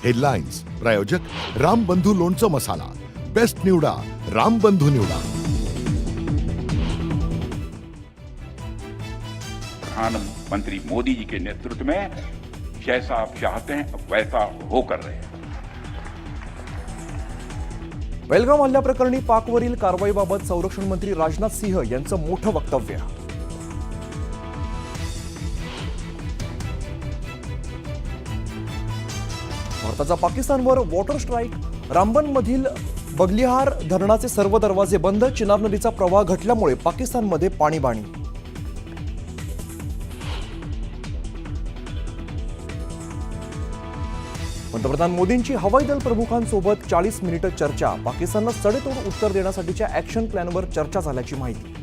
Headlines प्रायोजक रामबंधू लोणचं मसाला, best निवडा रामबंधू निवडा। प्रधानमंत्री मोदी जी के नेतृत्व में जैसा आप चाहते हैं वैसा होकर रहे हैं। बेलगाम हल्ल्याप्रकरणी पाकवरील कारवाईबाबत संरक्षण मंत्री राजनाथ सिंह यांचं मोठं वक्तव्य। भारताचा पाकिस्तानवर वॉटर स्ट्राईक, रामबनमधील बगलिहार धरणाचे सर्व दरवाजे बंद, चिनाब नदीचा प्रवाह घटल्यामुळे पाकिस्तानमध्ये पाणीबाणी। पंतप्रधान मोदींची हवाई दल प्रमुखांसोबत 40 मिनिटं चर्चा, पाकिस्तानला सडेतोड उत्तर देण्यासाठीच्या ऍक्शन प्लॅनवर चर्चा झाल्याची माहिती।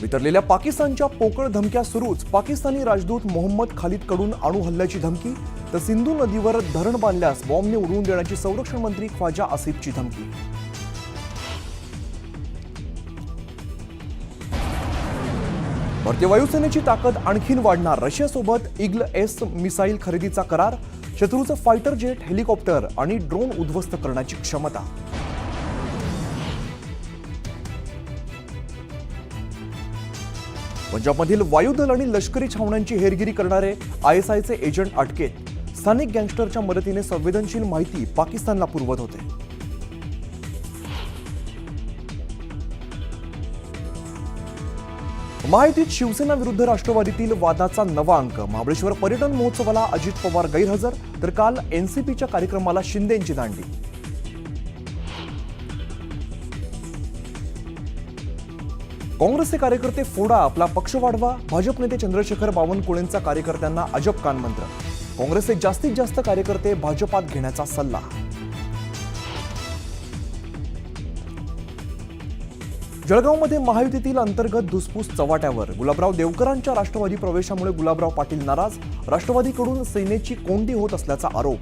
वितरलेल्या पाकिस्तानच्या पोकळ धमक्या सुरूच, पाकिस्तानी राजदूत मोहम्मद खालिदकडून अणु हल्ल्याची धमकी, तर सिंधू नदीवर धरण बांधल्यास बॉम्बने उडवून देण्याची संरक्षण मंत्री ख्वाजा आसिफची धमकी। भारतीय वायुसेनेची ताकद आणखीन वाढणार, रशियासोबत ईगल-एस मिसाईल खरेदीचा करार, शत्रूचं फायटर जेट, हेलिकॉप्टर आणि ड्रोन उद्ध्वस्त करण्याची क्षमता। पंजाबमधील वायुदल आणि लष्करी छावण्यांची हेरगिरी करणारे ISIचे एजंट अटकेत, स्थानिक गँगस्टरच्या मदतीने संवेदनशील माहिती पाकिस्तानला पुरवत होते। महायुतीत शिवसेना विरुद्ध राष्ट्रवादीतील वादाचा नवा अंक, महाबळेश्वर पर्यटन महोत्सवाला अजित पवार गैरहजर, तर काल एनसीपीच्या कार्यक्रमाला शिंदेंची दांडी। काँग्रेसचे कार्यकर्ते फोडा, आपला पक्ष वाढवा, भाजप नेते चंद्रशेखर बावनकुळेंचा कार्यकर्त्यांना अजब कानमंत्र, काँग्रेसचे जास्तीत जास्त कार्यकर्ते भाजपात घेण्याचा सल्ला। जळगावमध्ये महायुतीतील अंतर्गत धुसफूस चव्हाट्यावर, गुलाबराव देवकरांच्या राष्ट्रवादी प्रवेशामुळे गुलाबराव पाटील नाराज, राष्ट्रवादीकडून सेनेची कोंडी होत असल्याचा आरोप।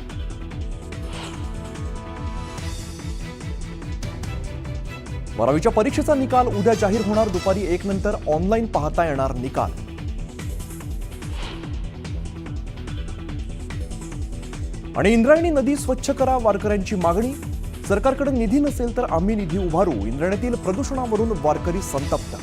बारावीच्या परीक्षेचा निकाल उद्या जाहीर होणार, दुपारी 1 नंतर ऑनलाईन पाहता येणार निकाल। आणि इंद्रायणी नदी स्वच्छ करा, वारकऱ्यांची मागणी, सरकारकडे निधी नसेल तर आम्ही निधी उभारू, इंद्रायणीतील प्रदूषणावरून वारकरी संतप्त।